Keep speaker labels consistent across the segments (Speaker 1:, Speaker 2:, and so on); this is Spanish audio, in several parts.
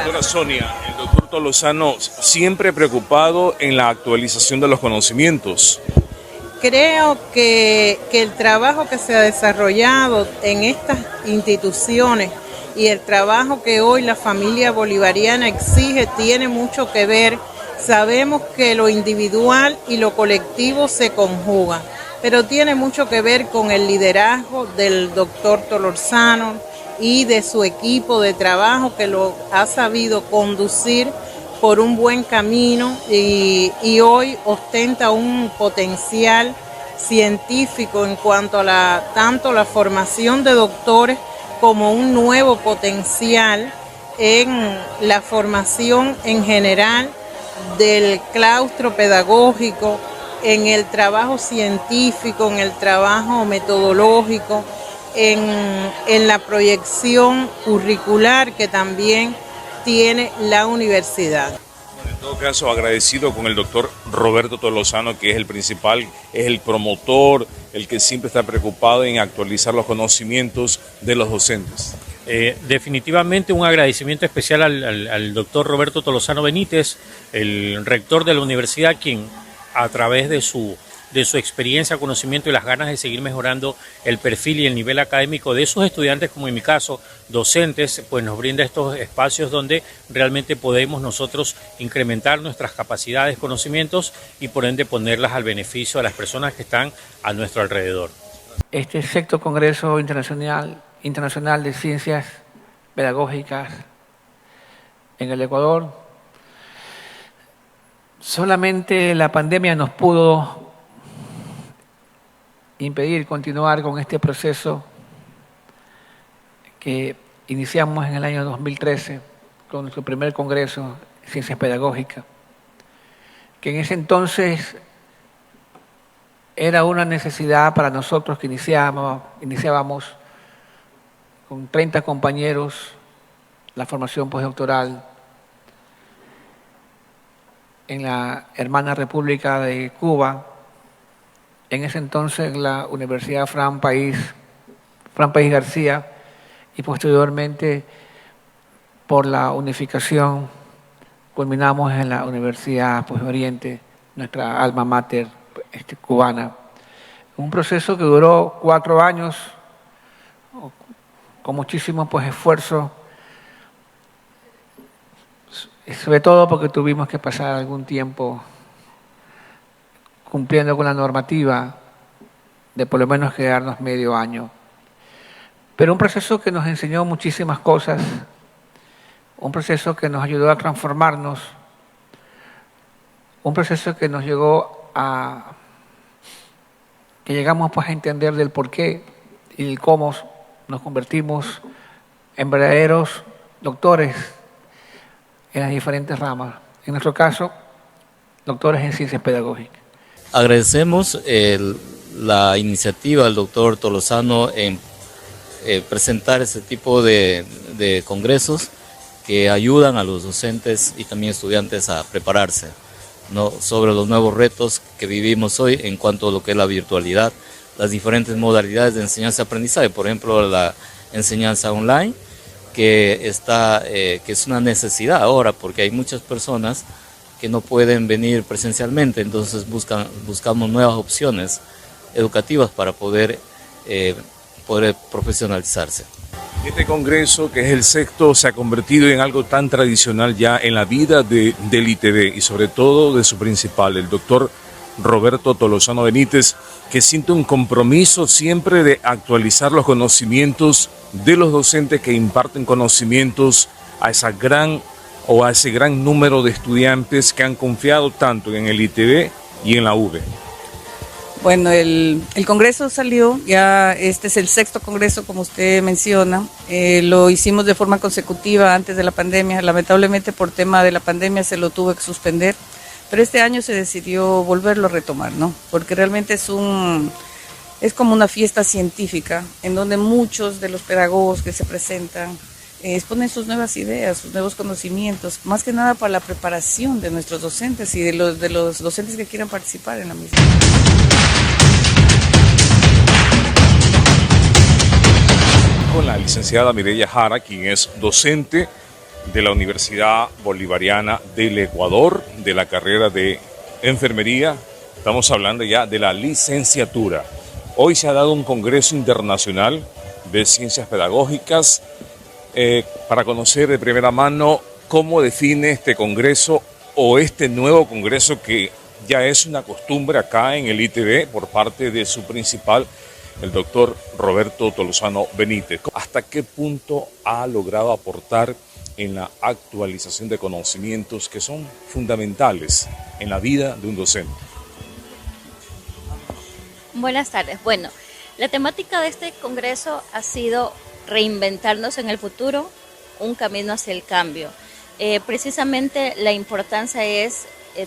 Speaker 1: Doctora Sonia, el doctor Tolosano siempre preocupado en la actualización de los conocimientos.
Speaker 2: Creo que el trabajo que se ha desarrollado en estas instituciones y el trabajo que hoy la familia bolivariana exige tiene mucho que ver. Sabemos que lo individual y lo colectivo se conjugan, pero tiene mucho que ver con el liderazgo del doctor Tolosano y de su equipo de trabajo que lo ha sabido conducir por un buen camino y hoy ostenta un potencial científico en cuanto a tanto la formación de doctores como un nuevo potencial en la formación en general del claustro pedagógico, en el trabajo científico, en el trabajo metodológico, en la proyección curricular que también tiene la universidad.
Speaker 1: Bueno, en todo caso, agradecido con el doctor Roberto Tolosano, que es el principal, es el promotor, el que siempre está preocupado en actualizar los conocimientos de los docentes.
Speaker 3: Definitivamente un agradecimiento especial al doctor Roberto Tolosano Benítez, el rector de la universidad, quien a través de su experiencia, conocimiento y las ganas de seguir mejorando el perfil y el nivel académico de esos estudiantes, como en mi caso, docentes, pues nos brinda estos espacios donde realmente podemos nosotros incrementar nuestras capacidades, conocimientos y por ende ponerlas al beneficio de las personas que están a nuestro alrededor.
Speaker 4: Este sexto Congreso Internacional de Ciencias Pedagógicas en el Ecuador, solamente la pandemia nos pudo impedir continuar con este proceso que iniciamos en el año 2013 con nuestro primer Congreso de Ciencias Pedagógicas, que en ese entonces era una necesidad para nosotros que iniciábamos con 30 compañeros la formación postdoctoral en la hermana República de Cuba, en ese entonces la Universidad Fran País García, y posteriormente por la unificación culminamos en la Universidad Oriente, nuestra alma mater cubana. Un proceso que duró 4 años, con muchísimo esfuerzo, sobre todo porque tuvimos que pasar algún tiempo cumpliendo con la normativa de por lo menos quedarnos medio año. Pero un proceso que nos enseñó muchísimas cosas, un proceso que nos ayudó a transformarnos, un proceso que nos llegó que llegamos a entender del por qué y el cómo nos convertimos en verdaderos doctores en las diferentes ramas. En nuestro caso, doctores en ciencias pedagógicas.
Speaker 5: Agradecemos la iniciativa del doctor Tolosano en presentar este tipo de congresos que ayudan a los docentes y también estudiantes a prepararse, ¿no?, sobre los nuevos retos que vivimos hoy en cuanto a lo que es la virtualidad, las diferentes modalidades de enseñanza-aprendizaje, por ejemplo la enseñanza online, que es una necesidad ahora porque hay muchas personas que no pueden venir presencialmente, entonces buscamos nuevas opciones educativas para poder profesionalizarse.
Speaker 1: Este congreso, que es el sexto, se ha convertido en algo tan tradicional ya en la vida del ITB y sobre todo de su principal, el doctor Roberto Tolosano Benítez, que siente un compromiso siempre de actualizar los conocimientos de los docentes que imparten conocimientos a ese gran número de estudiantes que han confiado tanto en el ITB y en la UB.
Speaker 6: Bueno, el congreso salió, ya este es el sexto congreso, como usted menciona. Lo hicimos de forma consecutiva antes de la pandemia. Lamentablemente por tema de la pandemia se lo tuvo que suspender, pero este año se decidió volverlo a retomar, ¿no? Porque realmente es como una fiesta científica en donde muchos de los pedagogos que se presentan exponen sus nuevas ideas, sus nuevos conocimientos, más que nada para la preparación de nuestros docentes y de los docentes que quieran participar en la misma.
Speaker 1: Con la licenciada Mireya Jara, quien es docente de la Universidad Bolivariana del Ecuador, de la carrera de enfermería. Estamos hablando ya de la licenciatura. Hoy se ha dado un congreso internacional de ciencias pedagógicas para conocer de primera mano cómo define este congreso o este nuevo congreso que ya es una costumbre acá en el ITV por parte de su principal, el doctor Roberto Tolosano Benítez. ¿Hasta qué punto ha logrado aportar en la actualización de conocimientos que son fundamentales en la vida de un docente?
Speaker 7: Buenas tardes. Bueno, la temática de este congreso ha sido reinventarnos en el futuro, un camino hacia el cambio. Precisamente la importancia es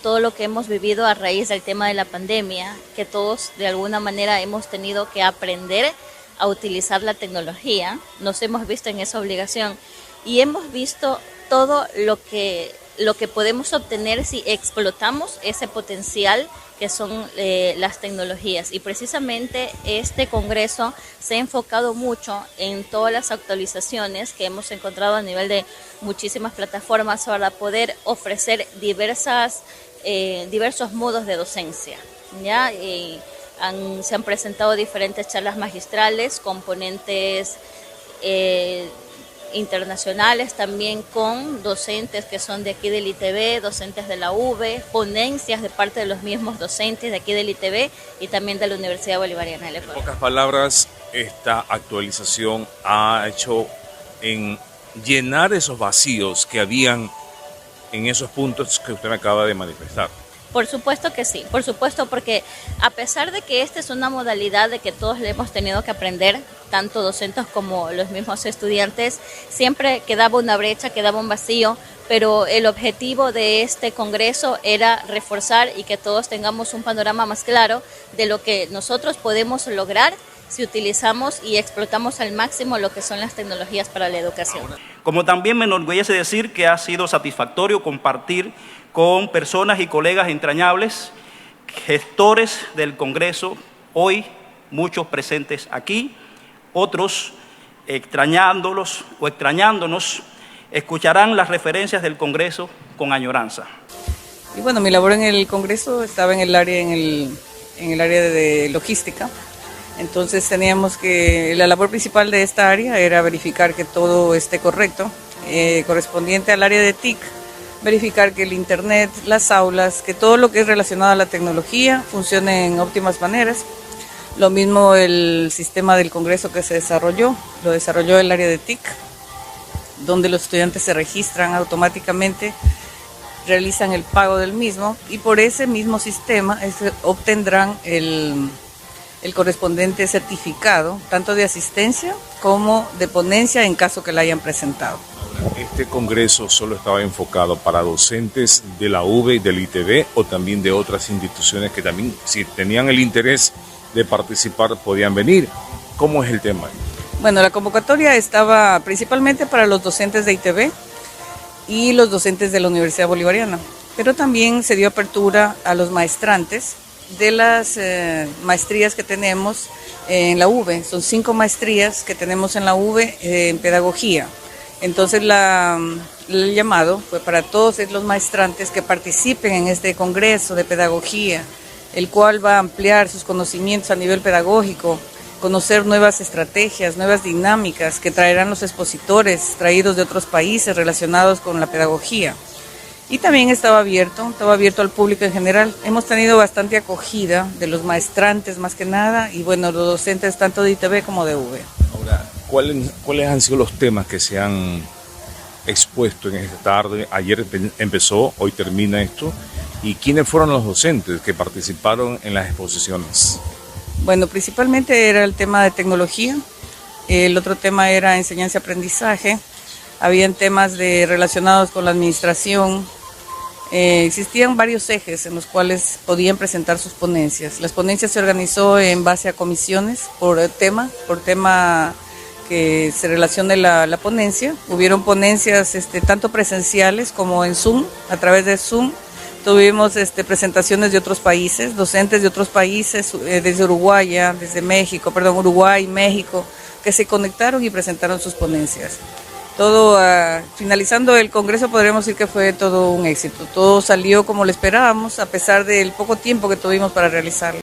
Speaker 7: todo lo que hemos vivido a raíz del tema de la pandemia, que todos de alguna manera hemos tenido que aprender a utilizar la tecnología, nos hemos visto en esa obligación y hemos visto todo lo que podemos obtener si explotamos ese potencial que son las tecnologías. Y precisamente este congreso se ha enfocado mucho en todas las actualizaciones que hemos encontrado a nivel de muchísimas plataformas para poder ofrecer diversos modos de docencia, ¿ya? Se han presentado diferentes charlas magistrales, componentes internacionales también con docentes que son de aquí del ITV, docentes de la UV, ponencias de parte de los mismos docentes de aquí del ITV y también de la Universidad Bolivariana del Ecuador.
Speaker 1: En pocas palabras, esta actualización ha hecho en llenar esos vacíos que habían en esos puntos que usted me acaba de manifestar.
Speaker 7: Por supuesto que sí, por supuesto, porque a pesar de que esta es una modalidad de que todos le hemos tenido que aprender, tanto docentes como los mismos estudiantes, siempre quedaba una brecha, quedaba un vacío, pero el objetivo de este congreso era reforzar y que todos tengamos un panorama más claro de lo que nosotros podemos lograr si utilizamos y explotamos al máximo lo que son las tecnologías para la educación.
Speaker 8: Como también me enorgullece decir que ha sido satisfactorio compartir con personas y colegas entrañables, gestores del Congreso, hoy muchos presentes aquí, otros extrañándolos o extrañándonos, escucharán las referencias del Congreso con añoranza.
Speaker 6: Y bueno, mi labor en el Congreso estaba en el área de logística. Entonces teníamos que, la labor principal de esta área era verificar que todo esté correcto, correspondiente al área de TIC, verificar que el internet, las aulas, que todo lo que es relacionado a la tecnología funcione en óptimas maneras. Lo mismo el sistema del Congreso que se desarrolló, lo desarrolló el área de TIC, donde los estudiantes se registran automáticamente, realizan el pago del mismo y por ese mismo sistema obtendrán el correspondiente certificado, tanto de asistencia como de ponencia en caso que la hayan presentado.
Speaker 1: ¿Este congreso solo estaba enfocado para docentes de la UV y del ITV o también de otras instituciones que también, si tenían el interés de participar, podían venir? ¿Cómo es el tema?
Speaker 6: Bueno, la convocatoria estaba principalmente para los docentes de ITV y los docentes de la Universidad Bolivariana, pero también se dio apertura a los maestrantes de las maestrías que tenemos en la UV. Son 5 maestrías que tenemos en la UV en pedagogía. Entonces el llamado fue para todos los maestrantes que participen en este congreso de pedagogía, el cual va a ampliar sus conocimientos a nivel pedagógico, conocer nuevas estrategias, nuevas dinámicas que traerán los expositores traídos de otros países relacionados con la pedagogía. Y también estaba abierto al público en general. Hemos tenido bastante acogida de los maestrantes más que nada y bueno, los docentes tanto de ITV como de UV.
Speaker 1: Ahora, ¿cuáles han sido los temas que se han expuesto en esta tarde? Ayer empezó, hoy termina esto. ¿Y quiénes fueron los docentes que participaron en las exposiciones?
Speaker 6: Bueno, principalmente era el tema de tecnología, el otro tema era enseñanza-aprendizaje, habían temas relacionados con la administración, existían varios ejes en los cuales podían presentar sus ponencias. Las ponencias se organizó en base a comisiones por tema que se relacione la ponencia. Hubieron ponencias tanto presenciales como en Zoom, a través de Zoom. Tuvimos presentaciones de otros países, docentes de otros países, desde Uruguay, México, que se conectaron y presentaron sus ponencias. todo, finalizando el Congreso, podríamos decir que fue todo un éxito. Todo salió como lo esperábamos, a pesar del poco tiempo que tuvimos para realizarlo.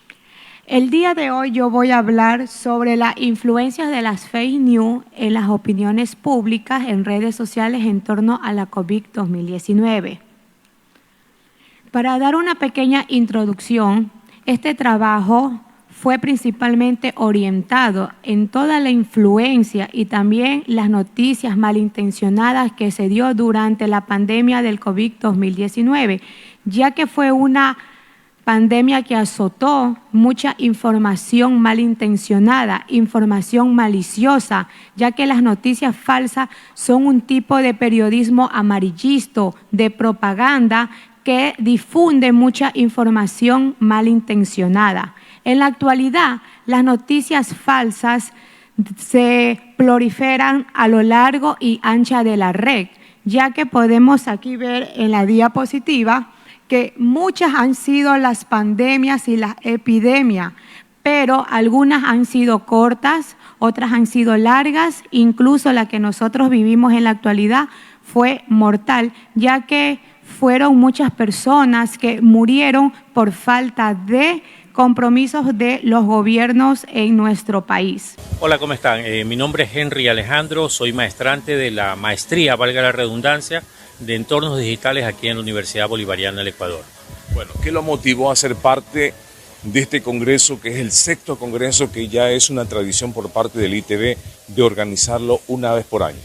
Speaker 9: El día de hoy yo voy a hablar sobre las influencias de las fake news en las opiniones públicas en redes sociales en torno a la COVID-2019. Para dar una pequeña introducción, este trabajo fue principalmente orientado en toda la influencia y también las noticias malintencionadas que se dio durante la pandemia del COVID-2019, ya que fue una pandemia que azotó mucha información malintencionada, información maliciosa, ya que las noticias falsas son un tipo de periodismo amarillista, de propaganda que difunde mucha información malintencionada. En la actualidad, las noticias falsas se proliferan a lo largo y ancha de la red, ya que podemos aquí ver en la diapositiva que muchas han sido las pandemias y las epidemias, pero algunas han sido cortas, otras han sido largas, incluso la que nosotros vivimos en la actualidad fue mortal, ya que fueron muchas personas que murieron por falta de compromisos de los gobiernos en nuestro país.
Speaker 3: Hola, ¿cómo están? Mi nombre es Henry Alejandro, soy maestrante de la maestría, valga la redundancia, de entornos digitales aquí en la Universidad Bolivariana del Ecuador.
Speaker 1: Bueno, ¿qué lo motivó a ser parte de este congreso, que es el sexto congreso, que ya es una tradición por parte del ITV de organizarlo una vez por año?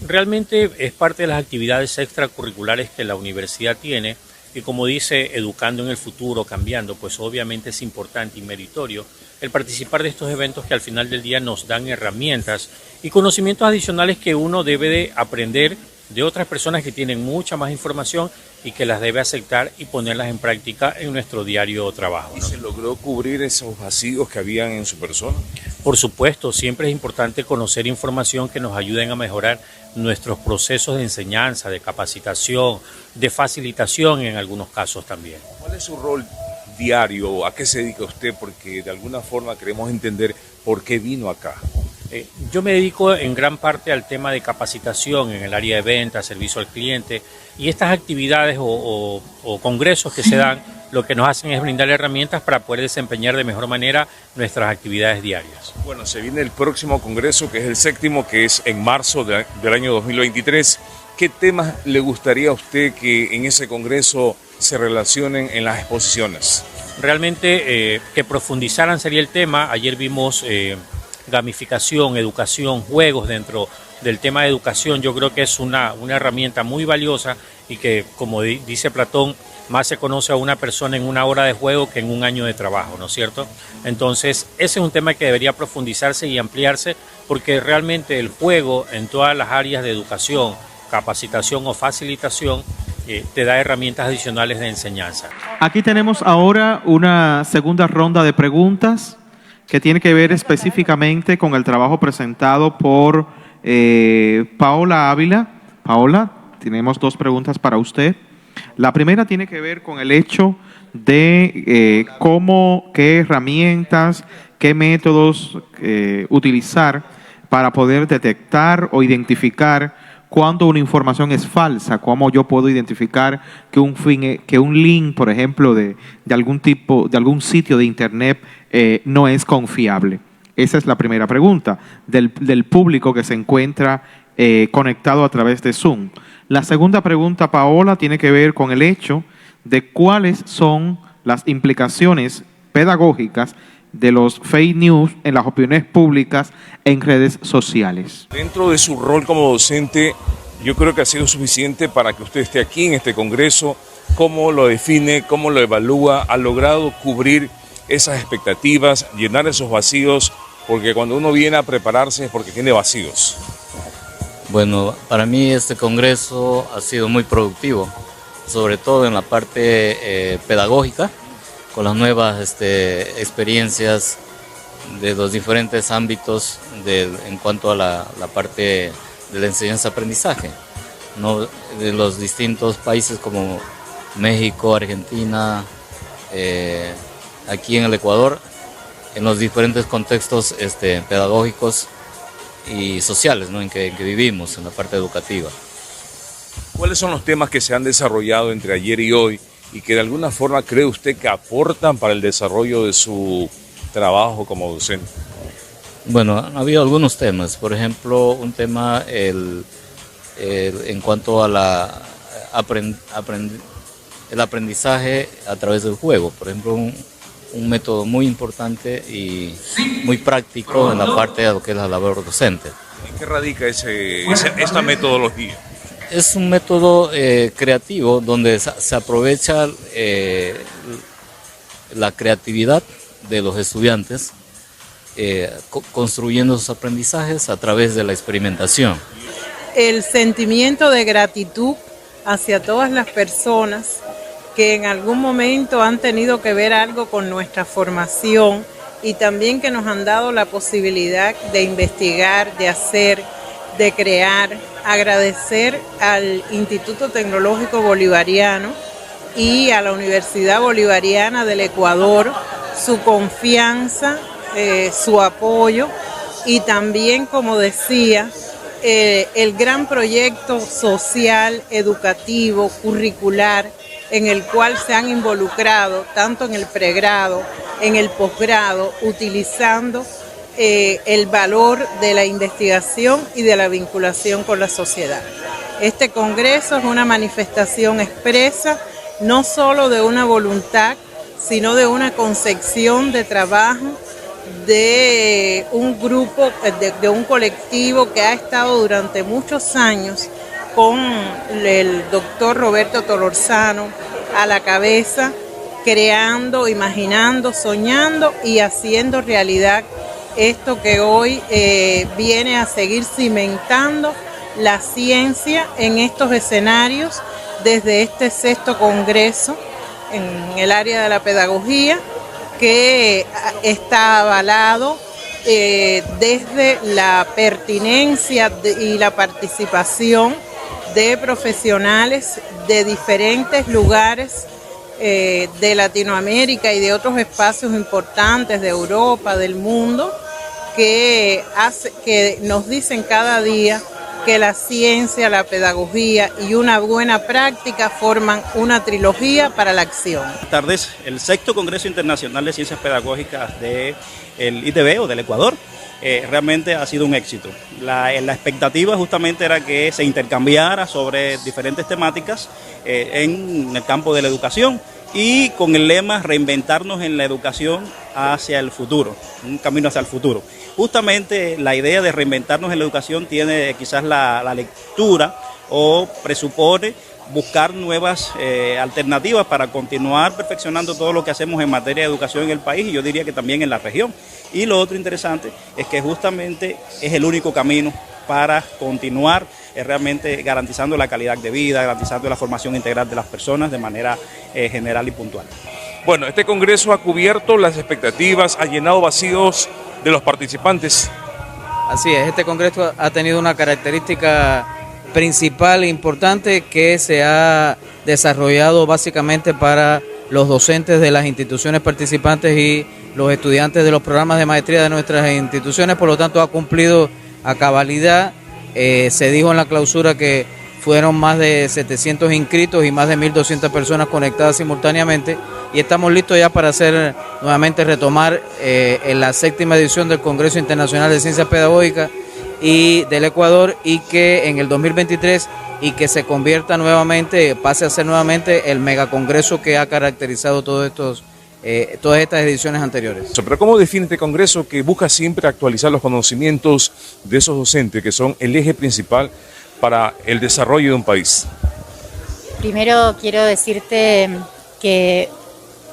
Speaker 3: Realmente es parte de las actividades extracurriculares que la universidad tiene y, como dice, educando en el futuro, cambiando, pues obviamente es importante y meritorio el participar de estos eventos que al final del día nos dan herramientas y conocimientos adicionales que uno debe de aprender de otras personas que tienen mucha más información y que las debe aceptar y ponerlas en práctica en nuestro diario trabajo, ¿no?
Speaker 1: ¿Y se logró cubrir esos vacíos que habían en su persona?
Speaker 3: Por supuesto, siempre es importante conocer información que nos ayuden a mejorar nuestros procesos de enseñanza, de capacitación, de facilitación en algunos casos también.
Speaker 1: ¿Cuál es su rol diario? ¿A qué se dedica usted? Porque de alguna forma queremos entender por qué vino acá.
Speaker 3: Yo me dedico en gran parte al tema de capacitación en el área de ventas, servicio al cliente, y estas actividades o congresos que se dan lo que nos hacen es brindar herramientas para poder desempeñar de mejor manera nuestras actividades diarias.
Speaker 1: Bueno, se viene el próximo congreso, que es el séptimo, que es en marzo del año 2023. ¿Qué temas le gustaría a usted que en ese congreso se relacionen en las exposiciones?
Speaker 3: Realmente que profundizaran sería el tema. Ayer vimos gamificación, educación, juegos dentro del tema de educación. Yo creo que es una herramienta muy valiosa y que, como dice Platón, más se conoce a una persona en una hora de juego que en un año de trabajo, ¿no es cierto? Entonces, ese es un tema que debería profundizarse y ampliarse, porque realmente el juego en todas las áreas de educación, capacitación o facilitación te da herramientas adicionales de enseñanza.
Speaker 10: Aquí tenemos ahora una segunda ronda de preguntas que tiene que ver específicamente con el trabajo presentado por Paola Ávila. Paola, tenemos dos preguntas para usted. La primera tiene que ver con el hecho de qué herramientas, qué métodos utilizar para poder detectar o identificar cuando una información es falsa, cómo yo puedo identificar que un link, por ejemplo, de algún tipo, de algún sitio de internet no es confiable. Esa es la primera pregunta del público que se encuentra conectado a través de Zoom. La segunda pregunta, Paola, tiene que ver con el hecho de cuáles son las implicaciones pedagógicas de los fake news en las opiniones públicas en redes sociales.
Speaker 1: Dentro de su rol como docente, yo creo que ha sido suficiente para que usted esté aquí en este congreso. ¿Cómo lo define? ¿Cómo lo evalúa? ¿Ha logrado cubrir esas expectativas, llenar esos vacíos? Porque cuando uno viene a prepararse es porque tiene vacíos.
Speaker 5: Bueno, para mí este congreso ha sido muy productivo, sobre todo en la parte pedagógica, con las nuevas experiencias de los diferentes ámbitos en cuanto a la parte de la enseñanza-aprendizaje, ¿no? De los distintos países como México, Argentina, aquí en el Ecuador, en los diferentes contextos pedagógicos y sociales, ¿no? en que vivimos, en la parte educativa.
Speaker 1: ¿Cuáles son los temas que se han desarrollado entre ayer y hoy y que de alguna forma cree usted que aportan para el desarrollo de su trabajo como docente?
Speaker 5: Bueno, han habido algunos temas, por ejemplo, un tema en cuanto a el aprendizaje a través del juego, por ejemplo, un método muy importante y muy práctico en la parte de lo que es la labor docente.
Speaker 1: ¿En qué radica esta metodología?
Speaker 5: Es un método creativo donde se aprovecha la creatividad de los estudiantes construyendo sus aprendizajes a través de la experimentación.
Speaker 2: El sentimiento de gratitud hacia todas las personas que en algún momento han tenido que ver algo con nuestra formación y también que nos han dado la posibilidad de investigar, de hacer, de crear. Agradecer al Instituto Tecnológico Bolivariano y a la Universidad Bolivariana del Ecuador su confianza, su apoyo y también, como decía, el gran proyecto social, educativo, curricular en el cual se han involucrado tanto en el pregrado, en el posgrado, utilizando el valor de la investigación y de la vinculación con la sociedad. Este congreso es una manifestación expresa no solo de una voluntad, sino de una concepción de trabajo de un grupo, de un colectivo que ha estado durante muchos años con el doctor Roberto Tolorzano a la cabeza, creando, imaginando, soñando y haciendo realidad esto que hoy viene a seguir cimentando la ciencia en estos escenarios desde este 6º Congreso en el área de la pedagogía, que está avalado desde la pertinencia y la participación de profesionales de diferentes lugares de Latinoamérica y de otros espacios importantes de Europa, del mundo, que nos dicen cada día que la ciencia, la pedagogía y una buena práctica forman una trilogía para la acción.
Speaker 8: Buenas tardes. El 6º Congreso Internacional de Ciencias Pedagógicas del ITB o del Ecuador realmente ha sido un éxito. La expectativa justamente era que se intercambiara sobre diferentes temáticas en el campo de la educación y con el lema reinventarnos en la educación hacia el futuro, un camino hacia el futuro. Justamente la idea de reinventarnos en la educación tiene quizás la lectura o presupone buscar nuevas alternativas para continuar perfeccionando todo lo que hacemos en materia de educación en el país y yo diría que también en la región. Y lo otro interesante es que justamente es el único camino para continuar realmente garantizando la calidad de vida, garantizando la formación integral de las personas de manera general y puntual.
Speaker 1: Bueno, este congreso ha cubierto las expectativas, ha llenado vacíos de los participantes.
Speaker 11: Así es, este congreso ha tenido una característica principal e importante que se ha desarrollado básicamente para los docentes de las instituciones participantes y los estudiantes de los programas de maestría de nuestras instituciones, por lo tanto ha cumplido a cabalidad. Se dijo en la clausura que fueron más de 700 inscritos y más de 1.200 personas conectadas simultáneamente y estamos listos ya para hacer nuevamente retomar en la 7ª edición del Congreso Internacional de Ciencias Pedagógicas y del Ecuador y que en el 2023 y que se convierta nuevamente, pase a ser nuevamente el megacongreso que ha caracterizado todas estas ediciones anteriores.
Speaker 1: Pero ¿cómo define este congreso que busca siempre actualizar los conocimientos de esos docentes que son el eje principal para el desarrollo de un país?
Speaker 12: Primero quiero decirte que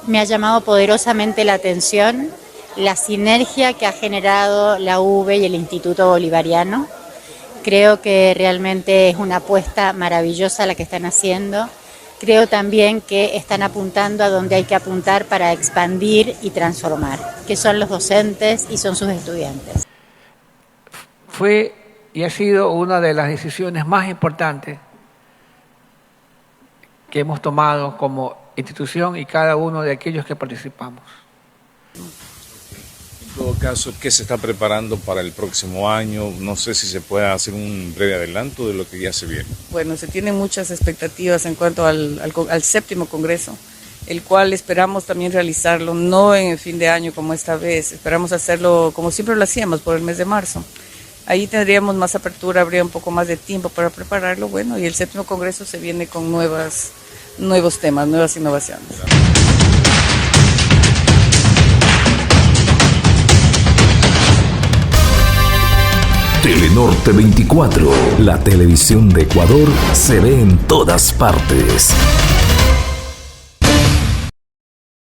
Speaker 12: me ha llamado poderosamente la atención la sinergia que ha generado la UB y el Instituto Bolivariano. Creo que realmente es una apuesta maravillosa la que están haciendo. Creo también que están apuntando a donde hay que apuntar para expandir y transformar, que son los docentes y son sus estudiantes.
Speaker 4: Fue y ha sido una de las decisiones más importantes que hemos tomado como institución y cada uno de aquellos que participamos.
Speaker 1: todo caso, ¿qué se está preparando para el próximo año? No sé si se puede hacer un breve adelanto de lo que ya se viene.
Speaker 6: Bueno, se tienen muchas expectativas en cuanto al séptimo Congreso, el cual esperamos también realizarlo, no en el fin de año como esta vez, esperamos hacerlo como siempre lo hacíamos, por el mes de marzo. Ahí tendríamos más apertura, habría un poco más de tiempo para prepararlo, bueno, y el séptimo Congreso se viene con nuevos temas, nuevas innovaciones.
Speaker 13: Telenorte 24, la televisión de Ecuador se ve en todas partes.